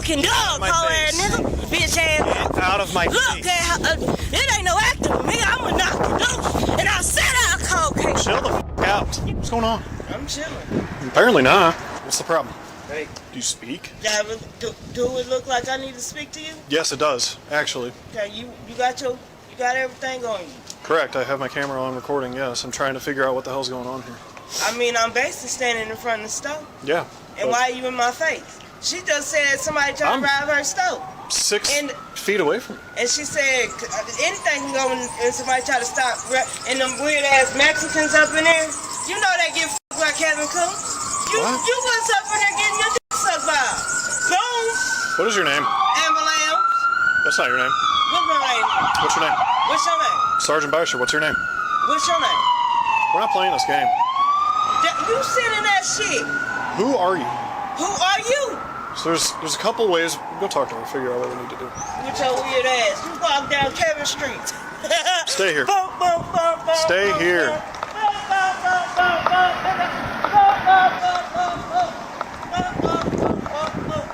fucking dog, hoe ass nigga. Bitch ass. Get out of my Look face. at her. It ain't no acting with me. I'ma knock you loose. And I said I'll cold case. Chill the f out. What's going on? I'm chilling. Apparently not. What's the problem? Hey. Do you speak? Do it look like I need to speak to you? Yes, it does, actually. Okay, you got everything on you. Correct. I have my camera on recording, yes. I'm trying to figure out what the hell's going on here. I mean, I'm basically standing in front of the stove. Yeah. And why are you in my face? She just said somebody tried to rob her stove. 6 feet away from me. And she said anything can go and somebody try to stop. And them weird ass Mexicans up in there, you know they get f***ed like Kevin Coon. You was up in there getting your dick sucked by. Boom. What is your name? Amber Lamb. That's not your name. What's my name? What's your name? What's your name? Sergeant Boucher, what's your name? What's your name? We're not playing this game. You sending that shit. Who are you? Who are you? So there's a couple ways. Go talk to her, figure out what we need to do. With your weird ass. You walk down Kevin Street. Stay here. Bum, bum, bum, bum, Stay bum, here. Bum, bum, bum, bum, bum, bum, bum, bum, bum, bum, bum, bum.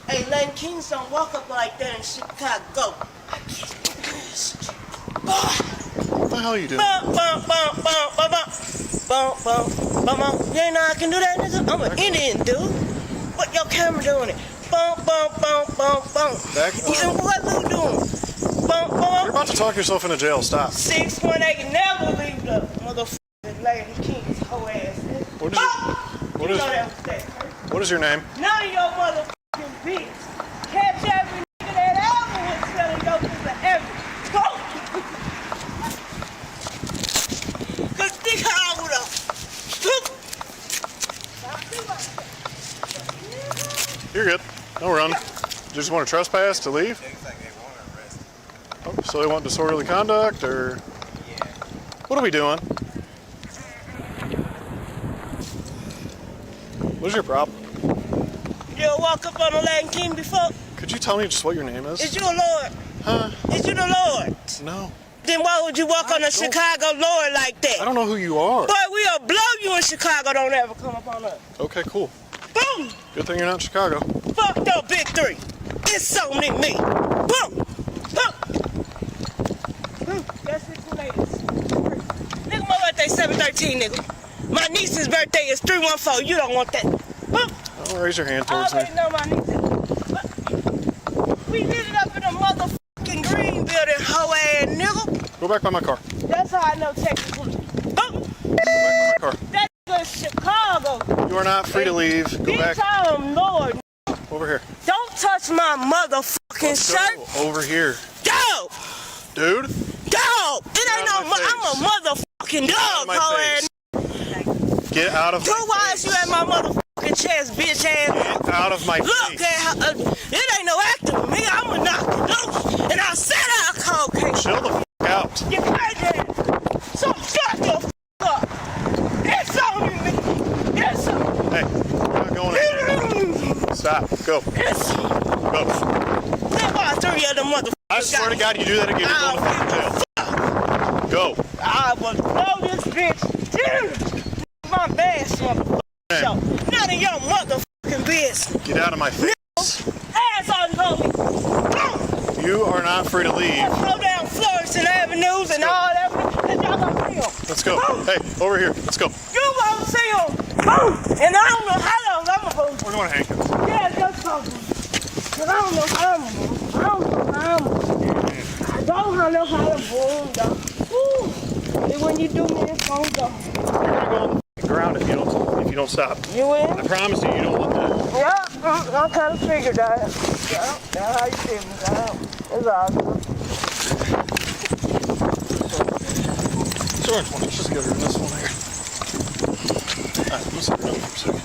Hey, Latin Kings don't walk up like that in Chicago. I can't do this. What the hell are you doing? Bum, bum, bum, bum, bum, bum. Bum, bum, bum, bum. You ain't know I can do that, nigga? I'm an Indian, dude. What your camera doing it? Bum, bum, bum, bum, bum. Back And what Lou doing? Bum, bum. You're about to talk yourself into jail. Stop. 618 never leave the motherfucking Lady King's whole ass. What is your name? None of your motherfucking bitch. Catch every nigga that ever was selling your pussy ever. Go! Cause think how I would have. You're good. No run. You just want to trespass to leave? Oh, so they want disorderly conduct, or? Yeah. What are we doing? What's your problem? You ever walk up on a Latin King before? Could you tell me just what your name is? Is you a Lord? Huh? Is you the Lord? No. Then why would you walk on a Chicago Lord like that? I don't know who you are. Boy, we'll blow you in Chicago. Don't ever come up on us. Okay, cool. Boom! Good thing you're not in Chicago. Fuck your big three. It's only me. Boom! Boom! That's it, you ladies. Nigga, my birthday 7/13, nigga. My niece's birthday is 3/14. You don't want that. Boom! Don't raise your hand I towards me. already know my niece. We lit it up in a motherfucking green building, hoe ass nigga. Go back by my car. That's how I know Texas was. Boom! Go back by my car. That's Chicago. You are not free to leave. Go back. Bitch, I am Lord. Over here. Don't touch my motherfucking shirt. Go over here. Go! Dude. Go! It ain't no, I'm a motherfucking dog, hoe ass. Get out of my Two wise you at my motherfucking chest, bitch ass. Get out of my Look face. at her. It ain't no acting with me. I'ma knock you loose. And I said I'll cold case. Chill the f out. You crazy. So shut your f up. It's on me. It's on me. Hey, we're not going in. Stop. Go. It's on me. Go. There are 3 of them motherfuckers. I swear to God, you do that again, you're going to fucking jail. Go. I will blow this bitch. My best motherfucker. So, none of your motherfucking business. Get out of my face. Ass on homie. Boom. You are not free to leave. Go down Florissant Avenues and all that. And y'all gonna see them. Let's go. Boom. Hey, over here. Let's go. You won't see them. Boom. And I don't know how long I'm gonna go. We're going to handcuffs. Yeah, just go. Cause I don't know how I'm gonna go. I don't know how I'm gonna go. I don't know how to boom though. Woo. And when you do me, it's gonna go. You're going to go on the ground if you don't stop. You in? I promise you don't want that. Yeah, I kind of figured that. Yeah, that's how you feel me. Yeah, it's awesome. It's orange one. Let's just get rid of this one here. Alright, I'm going to sit down for a second.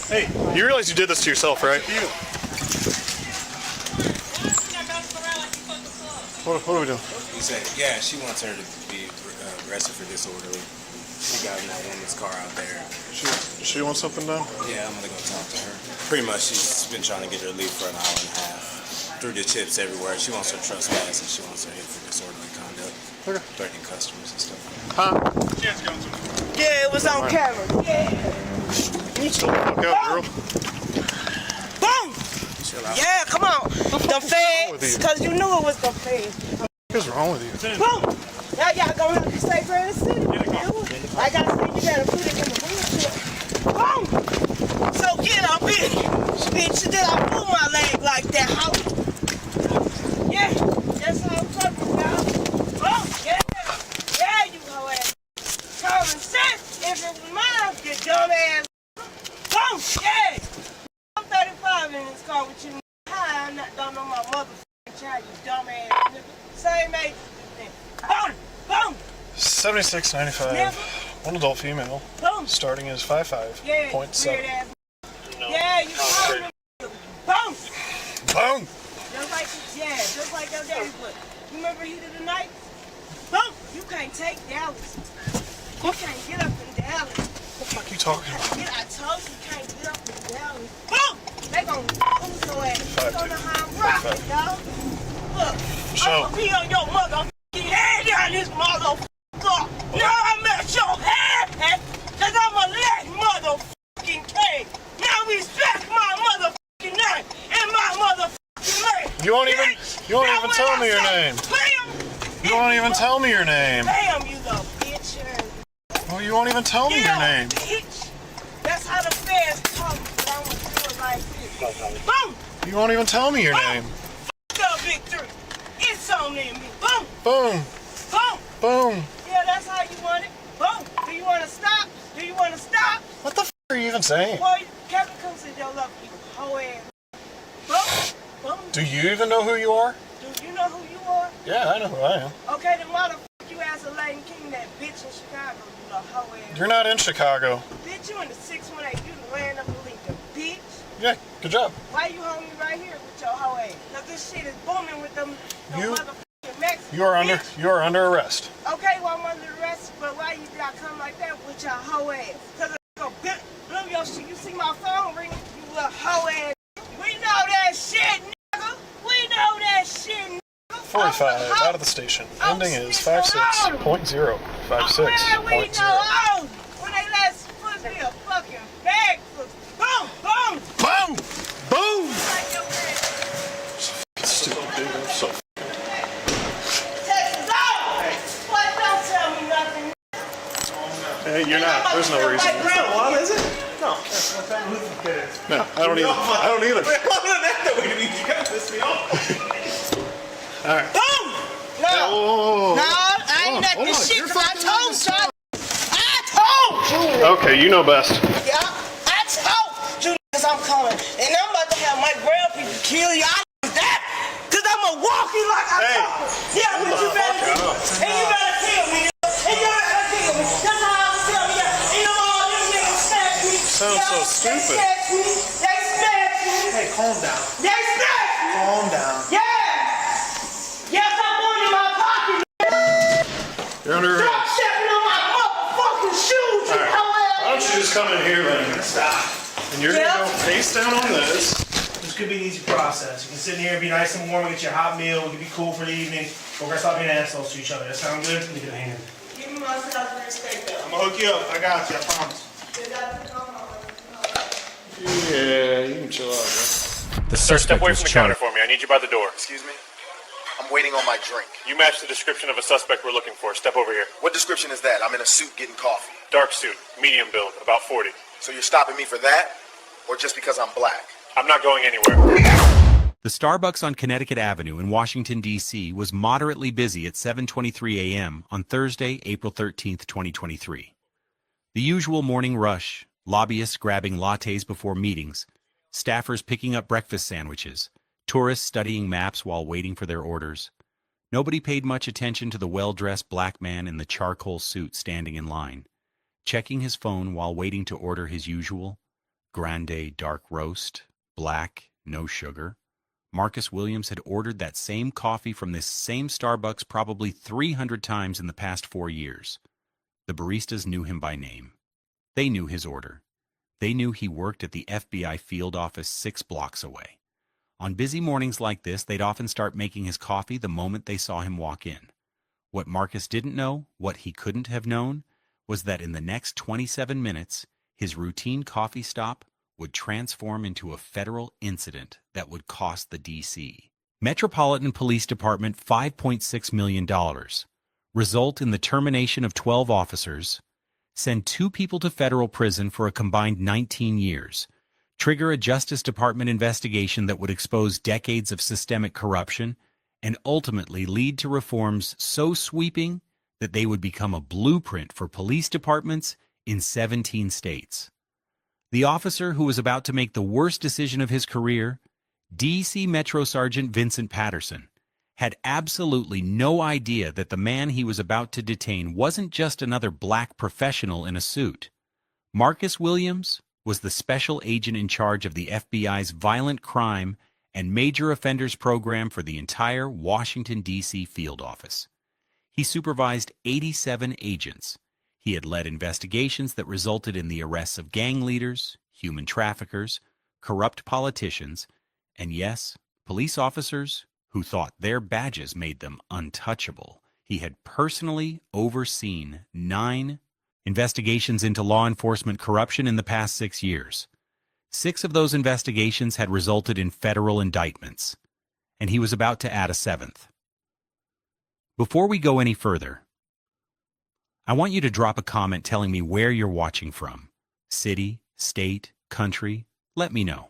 Hey, you realize you did this to yourself, right? What are we doing? He said, yeah, she wants her to be arrested for disorderly. She got in that woman's car out there. She wants something done? Yeah, I'm gonna go talk to her. Pretty much, she's been trying to get her to leave for an hour and a half. Threw the chips everywhere. She wants her trespass and she wants her hit for disorderly conduct. Okay. threatening customers and stuff. Huh? Yeah, it was on camera. Yeah. Chill the fuck out, girl. Boom! Yeah, come on. The feds, because you knew it was the feds. What is wrong with you? Boom! Now y'all gonna have to stay for the city. Like I said, you gotta put it in the wheelchair. Boom! So get up in. Bitch, did I pull my leg like that? How? Yeah, that's how I'm talking about. Boom! Yeah! Yeah, you hoe ass. Common sense, if it was mine, you dumb ass. Boom! Yeah! I'm 35 in this car with you. Hi, I don't know my motherfucking child, you dumb ass nigga. Same age as this nigga. Boom! Boom! 76.95. Never. One adult female. Boom! Starting is 5'5". Yeah, 0.7. weird ass. Yeah, you call them. Boom! Boom! Just like your daddy would. Remember Heat of the Night? Boom! You can't take Dallas. You can't get up in Dallas. What the fuck are you talking about? I told you can't get up in Dallas. Boom! They gon' lose your ass. You don't know how I'm rocking, dog. Look, I'm gonna be on your motherfucking head down this motherfucker. Now I'm at your head, cause I'm a lit motherfucking king. Now respect my motherfucking name and my motherfucking name. You won't even tell me your name. Bam! You won't even tell me your name. Bam, you little bitch. Well, you won't even tell me your name. Bitch. That's how the feds talk, but I'm gonna do it like this. Boom! You won't even tell me your name. F*** Big 3. It's on in me. Boom! Boom! Boom! Boom! Yeah, that's how you want it. Boom! Do you want to stop? Do you want to stop? What the f are you even saying? Boy, Kevin comes in your love, you hoe ass. Boom! Boom! Do you even know who you are? Do you know who you are? Yeah, I know who I am. Okay, then why the f*** you ask Elaine King, that bitch in Chicago, you know, hoe ass. You're not in Chicago. Bitch, you in the 618, you the land of Lincoln, bitch. Yeah, good job. Why you hold me right here with your hoe ass? Cause this shit is booming with them motherfucking Mexicans. You are under arrest. Okay, well I'm under arrest, but why you gotta come like that with your hoe ass? Cause I go blow your shit. You see my phone ring, you little hoe ass. We know that shit, nigga. We know that shit, nigga. 45 out of the station. Ending is 56.0. 56.0. We know when they last supposed to be a fucking bag full. Boom, boom, Boom! Boom! like your ass. Stupid dude. I'm so Texas out. What? Don't tell me nothing. Hey, you're not. There's no reason. Well, is it? No. No, I don't either. You gotta piss me off. All right. Boom! No, Oh. no, I ain't let Hold this on, shit you're cause I fucking told with you. I told you. Okay, you know best. Yeah, I told you niggas I'm coming. And I'm about to have my grandpa kill you. I know that. Cause I'm going to walk you like I Hey, told you. Yeah, but you better do it. And you better kill me. And you better kill me. That's how I was telling you. You know all them niggas snatched me. Sounds so stupid. They snatched me. They snatched me. Hey, calm down. They snatched me. Calm down. Yeah. Yes, I'm going in my pocket. You're under Stop arrest. stepping on my motherfucking shoes, you All right. Why don't you just come in here then? Stop. And you're gonna go face down on this. This could be an easy process. You can sit in here, be nice and warm, get your hot meal, we can be cool for the evening. We're gonna stop being assholes to each other. That sound good? Let me get a hand. Give me my stuff and respect them. I'm gonna hook you up. I got you. I promise. Yeah, you can chill out, bro. The suspect Step away was from the counter charged. for me. I need you by the door. Excuse me? I'm waiting on my drink. You match the description of a suspect we're looking for. Step over here. What description is that? I'm in a suit getting coffee. Dark suit, medium build, about 40. So you're stopping me for that? Or just because I'm black? I'm not going anywhere. The Starbucks on Connecticut Avenue in Washington, D.C. was moderately busy at 7:23 a.m. on Thursday, April 13, 2023. The usual morning rush, lobbyists grabbing lattes before meetings, staffers picking up breakfast sandwiches, tourists studying maps while waiting for their orders. Nobody paid much attention to the well-dressed black man in the charcoal suit standing in line, checking his phone while waiting to order his usual grande dark roast, black, no sugar. Marcus Williams had ordered that same coffee from this same Starbucks probably 300 times in the past 4 years. The baristas knew him by name. They knew his order. They knew he worked at the FBI field office 6 blocks away. On busy mornings like this, they'd often start making his coffee the moment they saw him walk in. What Marcus didn't know, what he couldn't have known, was that in the next 27 minutes, his routine coffee stop would transform into a federal incident that would cost the D.C. Metropolitan Police Department $5.6 million, result in the termination of 12 officers, send 2 people to federal prison for a combined 19 years, trigger a Justice Department investigation that would expose decades of systemic corruption, and ultimately lead to reforms so sweeping that they would become a blueprint for police departments in 17 states. The officer who was about to make the worst decision of his career, D.C. Metro Sergeant Vincent Patterson, had absolutely no idea that the man he was about to detain wasn't just another black professional in a suit. Marcus Williams was the special agent in charge of the FBI's violent crime and major offenders program for the entire Washington, D.C. field office. He supervised 87 agents. He had led investigations that resulted in the arrests of gang leaders, human traffickers, corrupt politicians, and yes, police officers who thought their badges made them untouchable. He had personally overseen 9 investigations into law enforcement corruption in the past 6 years. 6 of those investigations had resulted in federal indictments, and he was about to add a 7th. Before we go any further, I want you to drop a comment telling me where you're watching from. City, state, country, let me know.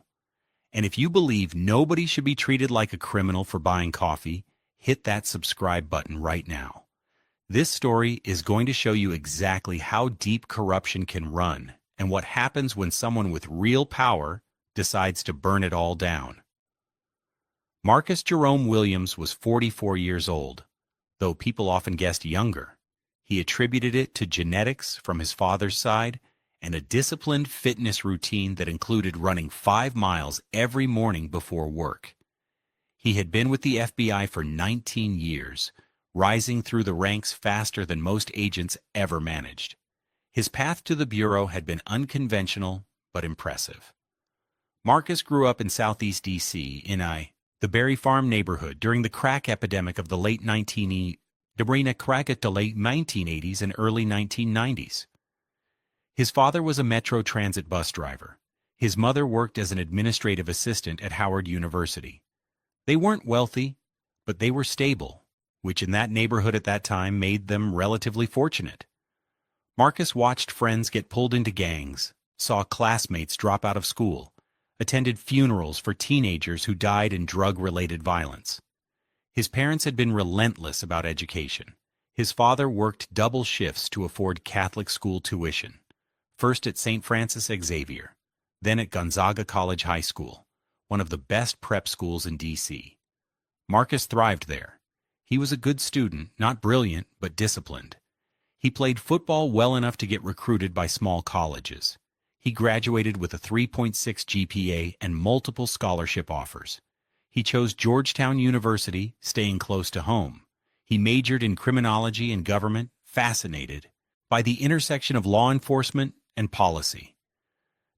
And if you believe nobody should be treated like a criminal for buying coffee, hit that subscribe button right now. This story is going to show you exactly how deep corruption can run and what happens when someone with real power decides to burn it all down. Marcus Jerome Williams was 44 years old, though people often guessed younger. He attributed it to genetics from his father's side and a disciplined fitness routine that included running 5 miles every morning before work. He had been with the FBI for 19 years, rising through the ranks faster than most agents ever managed. His path to the Bureau had been unconventional but impressive. Marcus grew up in southeast D.C. in the Berry Farm neighborhood during the crack epidemic of the late 1980s and early 1990s. His father was a Metro Transit bus driver. His mother worked as an administrative assistant at Howard University. They weren't wealthy, but they were stable, which in that neighborhood at that time made them relatively fortunate. Marcus watched friends get pulled into gangs, saw classmates drop out of school, attended funerals for teenagers who died in drug-related violence. His parents had been relentless about education. His father worked double shifts to afford Catholic school tuition, first at St. Francis Xavier, then at Gonzaga College High School, one of the best prep schools in D.C. Marcus thrived there. He was a good student, not brilliant, but disciplined. He played football well enough to get recruited by small colleges. He graduated with a 3.6 GPA and multiple scholarship offers. He chose Georgetown University, staying close to home. He majored in criminology and government, fascinated by the intersection of law enforcement and policy.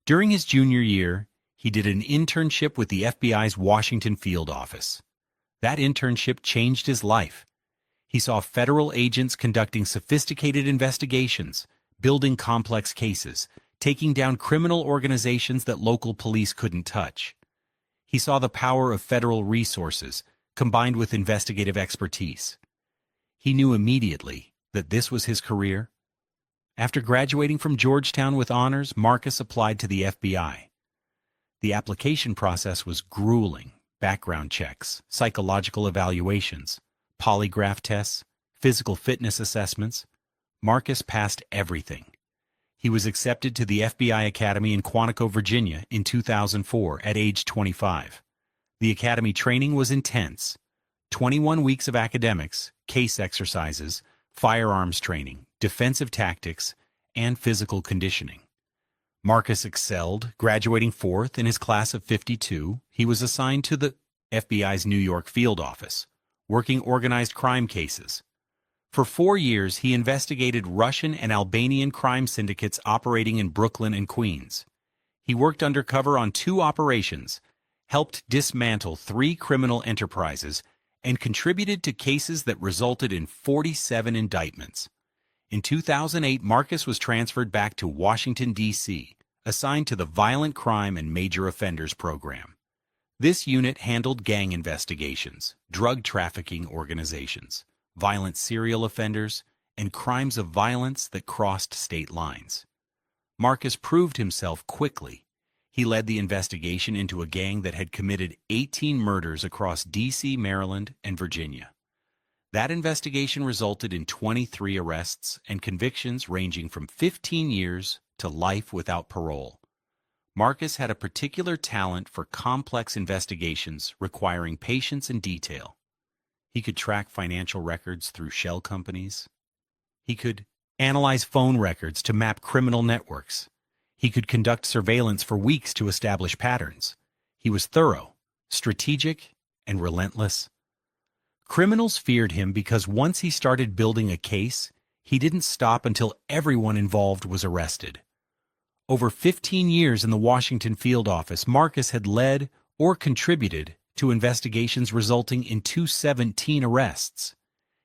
During his junior year, he did an internship with the FBI's Washington field office. That internship changed his life. He saw federal agents conducting sophisticated investigations, building complex cases, taking down criminal organizations that local police couldn't touch. He saw the power of federal resources combined with investigative expertise. He knew immediately that this was his career. After graduating from Georgetown with honors, Marcus applied to the FBI. The application process was grueling. Background checks, psychological evaluations, polygraph tests, physical fitness assessments. Marcus passed everything. He was accepted to the FBI Academy in Quantico, Virginia in 2004 at age 25. The Academy training was intense. 21 weeks of academics, case exercises, firearms training, defensive tactics, and physical conditioning. Marcus excelled, graduating 4th in his class of 52. He was assigned to the FBI's New York field office, working organized crime cases. For 4 years, he investigated Russian and Albanian crime syndicates operating in Brooklyn and Queens. He worked undercover on 2 operations, helped dismantle 3 criminal enterprises, and contributed to cases that resulted in 47 indictments. In 2008, Marcus was transferred back to Washington, D.C., assigned to the Violent Crime and Major Offenders Program. This unit handled gang investigations, drug trafficking organizations, violent serial offenders, and crimes of violence that crossed state lines. Marcus proved himself quickly. He led the investigation into a gang that had committed 18 murders across D.C., Maryland, and Virginia. That investigation resulted in 23 arrests and convictions ranging from 15 years to life without parole. Marcus had a particular talent for complex investigations requiring patience and detail. He could track financial records through shell companies. He could analyze phone records to map criminal networks. He could conduct surveillance for weeks to establish patterns. He was thorough, strategic, and relentless. Criminals feared him because once he started building a case, he didn't stop until everyone involved was arrested. Over 15 years in the Washington field office, Marcus had led or contributed to investigations resulting in 217 arrests.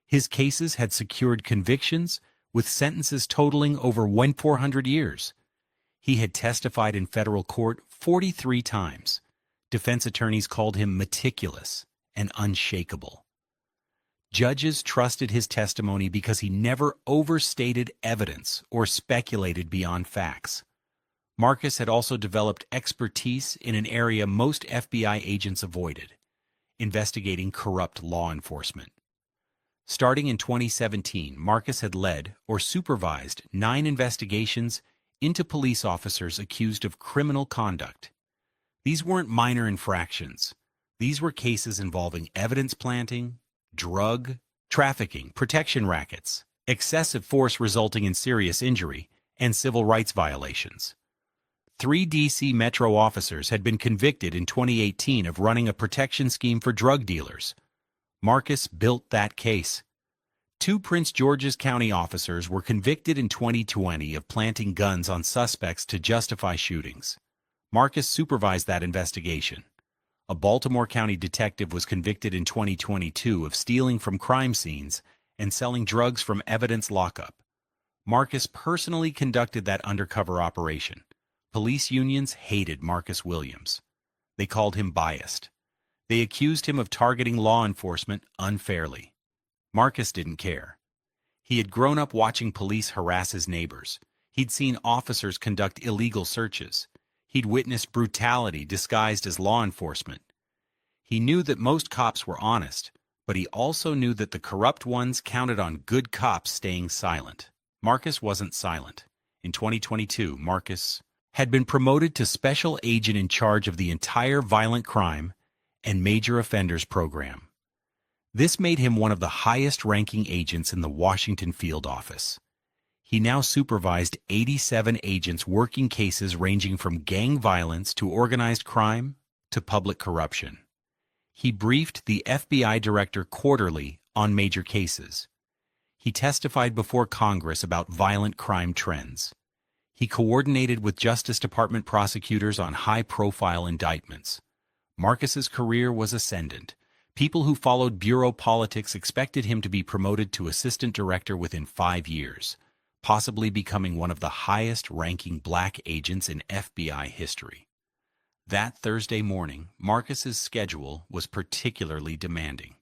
His cases had secured convictions with sentences totaling over 1,400 years. He had testified in federal court 43 times. Defense attorneys called him meticulous and unshakable. Judges trusted his testimony because he never overstated evidence or speculated beyond facts. Marcus had also developed expertise in an area most FBI agents avoided: investigating corrupt law enforcement. Starting in 2017, Marcus had led or supervised 9 investigations into police officers accused of criminal conduct. These weren't minor infractions. These were cases involving evidence planting, drug trafficking, protection rackets, excessive force resulting in serious injury, and civil rights violations. 3 D.C. Metro officers had been convicted in 2018 of running a protection scheme for drug dealers. Marcus built that case. 2 Prince George's County officers were convicted in 2020 of planting guns on suspects to justify shootings. Marcus supervised that investigation. A Baltimore County detective was convicted in 2022 of stealing from crime scenes and selling drugs from evidence lockup. Marcus personally conducted that undercover operation. Police unions hated Marcus Williams. They called him biased. They accused him of targeting law enforcement unfairly. Marcus didn't care. He had grown up watching police harass his neighbors. He'd seen officers conduct illegal searches. He'd witnessed brutality disguised as law enforcement. He knew that most cops were honest, but he also knew that the corrupt ones counted on good cops staying silent. Marcus wasn't silent. In 2022, Marcus had been promoted to special agent in charge of the entire Violent Crime and Major Offenders Program. This made him one of the highest-ranking agents in the Washington field office. He now supervised 87 agents working cases ranging from gang violence to organized crime to public corruption. He briefed the FBI director quarterly on major cases. He testified before Congress about violent crime trends. He coordinated with Justice Department prosecutors on high-profile indictments. Marcus's career was ascendant. People who followed bureau politics expected him to be promoted to assistant director within 5 years, possibly becoming one of the highest-ranking black agents in FBI history. That Thursday morning, Marcus's schedule was particularly demanding.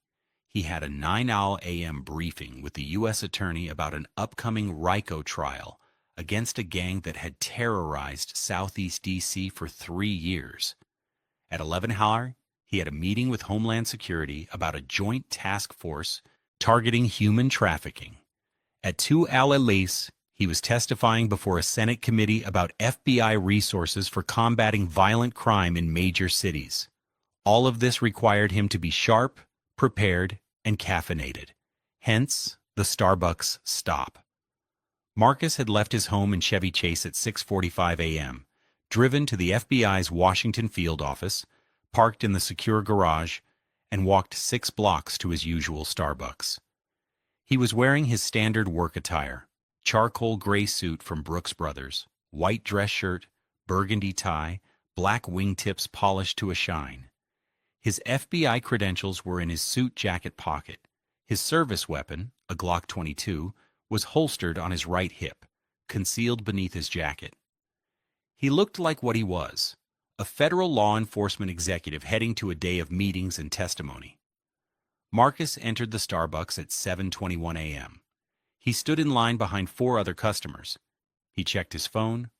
He had a 9 a.m. briefing with the U.S. Attorney about an upcoming RICO trial against a gang that had terrorized Southeast D.C. for 3 years. At 11 he had a meeting with Homeland Security about a joint task force targeting human trafficking. At 2 he was testifying before a Senate committee about FBI resources for combating violent crime in major cities. All of this required him to be sharp, prepared, and caffeinated. Hence, the Starbucks stop. Marcus had left his home in Chevy Chase at 6:45 a.m., driven to the FBI's Washington field office, parked in the secure garage, and walked 6 blocks to his usual Starbucks. He was wearing his standard work attire: charcoal gray suit from Brooks Brothers, white dress shirt, burgundy tie, black wingtips polished to a shine. His FBI credentials were in his suit jacket pocket. His service weapon, a Glock 22, was holstered on his right hip, concealed beneath his jacket. He looked like what he was, a federal law enforcement executive heading to a day of meetings and testimony. Marcus entered the Starbucks at 7:21 a.m. He stood in line behind 4 other customers. He checked his phone.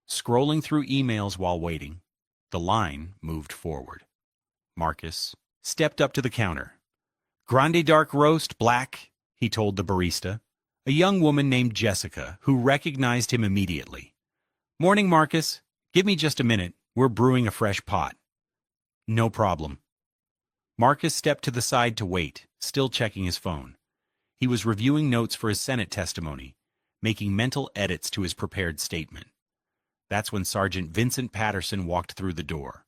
Scrolling through emails while waiting, the line moved forward. Marcus stepped up to the counter. "Grande dark roast, black," he told the barista, a young woman named Jessica, who recognized him immediately. "Morning, Marcus. Give me just a minute. We're brewing a fresh pot." "No problem." Marcus stepped to the side to wait, still checking his phone. He was reviewing notes for his Senate testimony, making mental edits to his prepared statement. That's when Sergeant Vincent Patterson walked through the door.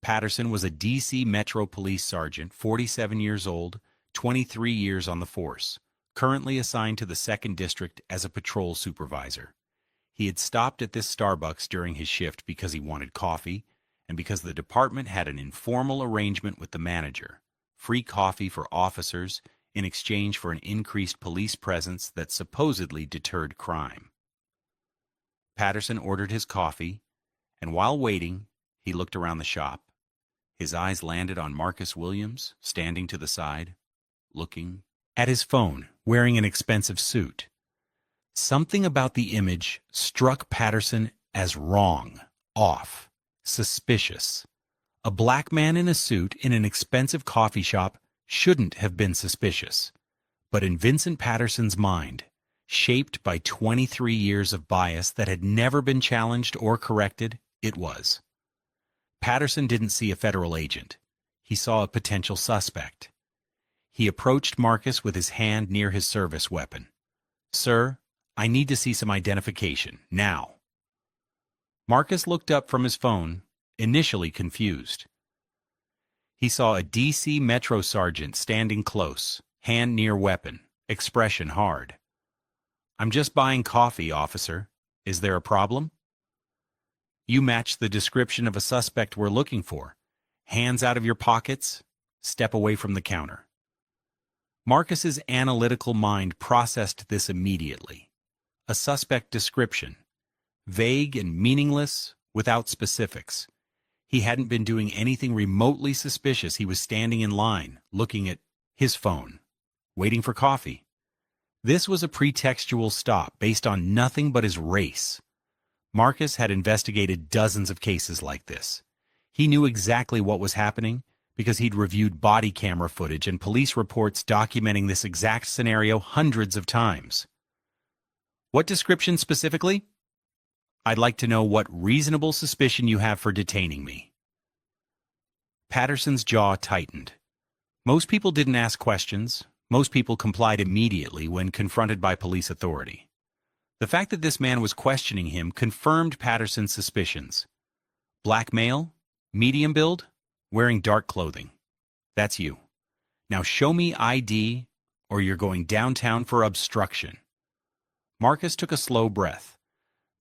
Patterson was a D.C. Metro Police Sergeant, 47 years old, 23 years on the force, currently assigned to the 2nd District as a patrol supervisor. He had stopped at this Starbucks during his shift because he wanted coffee and because the department had an informal arrangement with the manager, free coffee for officers in exchange for an increased police presence that supposedly deterred crime. Patterson ordered his coffee, and while waiting, he looked around the shop. His eyes landed on Marcus Williams, standing to the side, looking at his phone, wearing an expensive suit. Something about the image struck Patterson as wrong, off, suspicious. A black man in a suit in an expensive coffee shop shouldn't have been suspicious. But in Vincent Patterson's mind, shaped by 23 years of bias that had never been challenged or corrected, it was. Patterson didn't see a federal agent. He saw a potential suspect. He approached Marcus with his hand near his service weapon. "Sir, I need to see some identification, now." Marcus looked up from his phone, initially confused. He saw a D.C. Metro sergeant standing close, hand near weapon, expression hard. "I'm just buying coffee, officer. Is there a problem?" "You match the description of a suspect we're looking for. Hands out of your pockets. Step away from the counter." Marcus's analytical mind processed this immediately. A suspect description. Vague and meaningless, without specifics. He hadn't been doing anything remotely suspicious. He was standing in line, looking at his phone, waiting for coffee. This was a pretextual stop based on nothing but his race. Marcus had investigated dozens of cases like this. He knew exactly what was happening because he'd reviewed body camera footage and police reports documenting this exact scenario hundreds of times. "What description specifically?" "I'd like to know what reasonable suspicion you have for detaining me." Patterson's jaw tightened. Most people didn't ask questions. Most people complied immediately when confronted by police authority. The fact that this man was questioning him confirmed Patterson's suspicions. Black male, medium build, wearing dark clothing. That's you. Now show me ID or you're going downtown for obstruction. Marcus took a slow breath.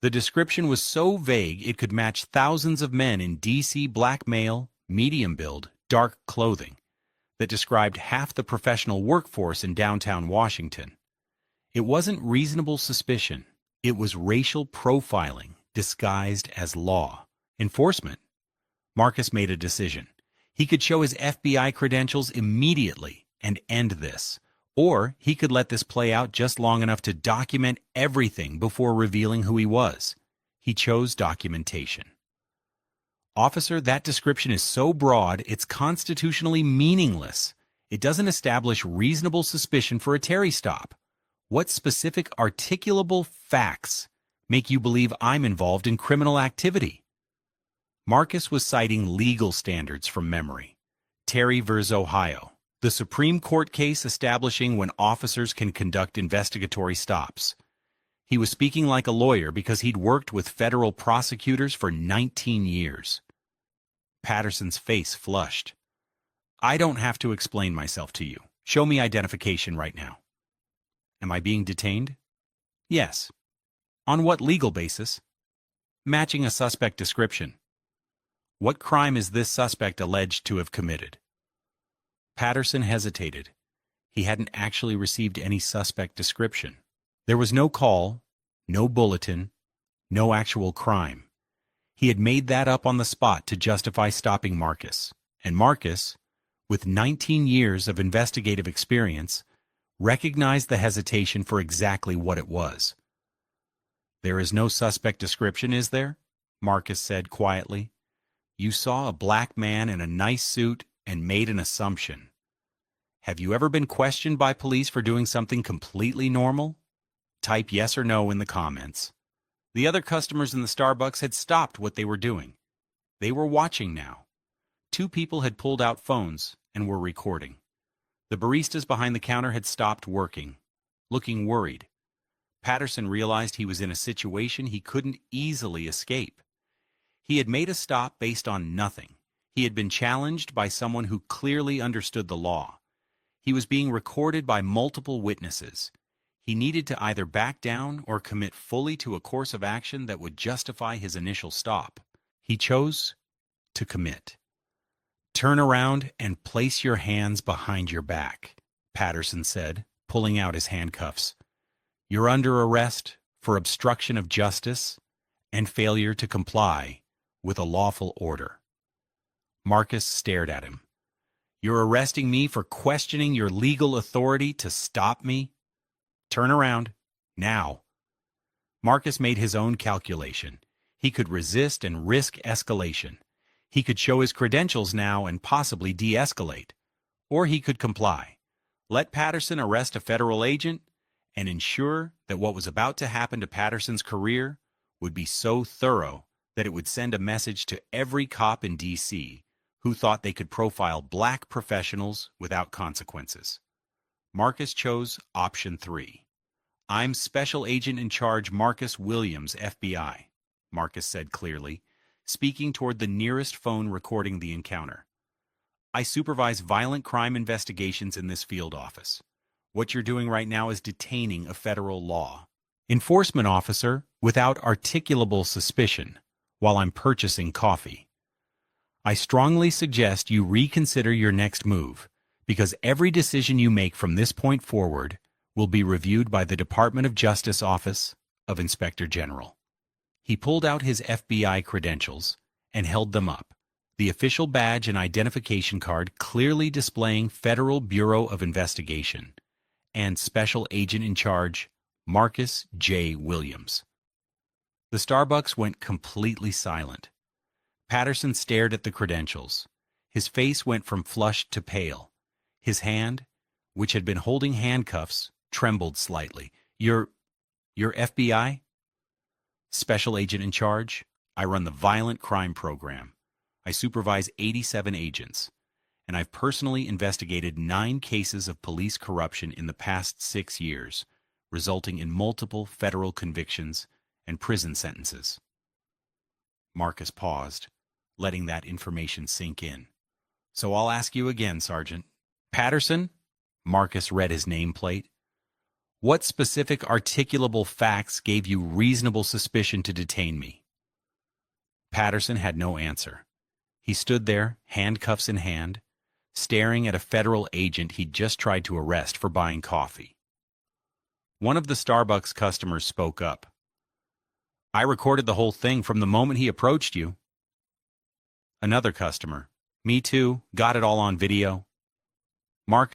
The description was so vague it could match thousands of men in D.C. black male, medium build, dark clothing that described half the professional workforce in downtown Washington. It wasn't reasonable suspicion. It was racial profiling disguised as law enforcement. Marcus made a decision. He could show his FBI credentials immediately and end this, or he could let this play out just long enough to document everything before revealing who he was. He chose documentation. "Officer, that description is so broad, it's constitutionally meaningless. It doesn't establish reasonable suspicion for a Terry stop. What specific articulable facts make you believe I'm involved in criminal activity?" Marcus was citing legal standards from memory. Terry v. Ohio, the Supreme Court case establishing when officers can conduct investigatory stops. He was speaking like a lawyer because he'd worked with federal prosecutors for 19 years. Patterson's face flushed. "I don't have to explain myself to you. Show me identification right now." "Am I being detained?" "Yes." "On what legal basis?" "Matching a suspect description." What crime is this suspect alleged to have committed? Patterson hesitated. He hadn't actually received any suspect description. There was no call, no bulletin, no actual crime. He had made that up on the spot to justify stopping Marcus. And Marcus, with 19 years of investigative experience, recognized the hesitation for exactly what it was. "There is no suspect description, is there?" Marcus said quietly. "You saw a black man in a nice suit and made an assumption. Have you ever been questioned by police for doing something completely normal? Type yes or no in the comments." The other customers in the Starbucks had stopped what they were doing. They were watching now. 2 people had pulled out phones and were recording. The baristas behind the counter had stopped working, looking worried. Patterson realized he was in a situation he couldn't easily escape. He had made a stop based on nothing. He had been challenged by someone who clearly understood the law. He was being recorded by multiple witnesses. He needed to either back down or commit fully to a course of action that would justify his initial stop. He chose to commit. "Turn around and place your hands behind your back," Patterson said, pulling out his handcuffs. "You're under arrest for obstruction of justice and failure to comply with a lawful order." Marcus stared at him. "You're arresting me for questioning your legal authority to stop me? Turn around, now." Marcus made his own calculation. He could resist and risk escalation. He could show his credentials now and possibly de-escalate. Or he could comply. Let Patterson arrest a federal agent and ensure that what was about to happen to Patterson's career would be so thorough that it would send a message to every cop in D.C. who thought they could profile black professionals without consequences. Marcus chose option 3. "I'm Special Agent in Charge Marcus Williams, FBI," Marcus said clearly, speaking toward the nearest phone recording the encounter. "I supervise violent crime investigations in this field office. What you're doing right now is detaining a federal law enforcement officer without articulable suspicion while I'm purchasing coffee. I strongly suggest you reconsider your next move, because every decision you make from this point forward will be reviewed by the Department of Justice Office of Inspector General." He pulled out his FBI credentials and held them up, the official badge and identification card clearly displaying Federal Bureau of Investigation and Special Agent in Charge Marcus J. Williams. The Starbucks went completely silent. Patterson stared at the credentials. His face went from flushed to pale. His hand, which had been holding handcuffs, trembled slightly. You're FBI?" "Special Agent in Charge. I run the Violent Crime Program. I supervise 87 agents, and I've personally investigated 9 cases of police corruption in the past 6 years, resulting in multiple federal convictions and prison sentences." Marcus paused, letting that information sink in. "So I'll ask you again, Sergeant. Patterson?" Marcus read his nameplate. "What specific articulable facts gave you reasonable suspicion to detain me?" Patterson had no answer. He stood there, handcuffs in hand, staring at a federal agent he'd just tried to arrest for buying coffee. One of the Starbucks customers spoke up. "I recorded the whole thing from the moment he approached you." Another customer. "Me too, got it all on video." Marcus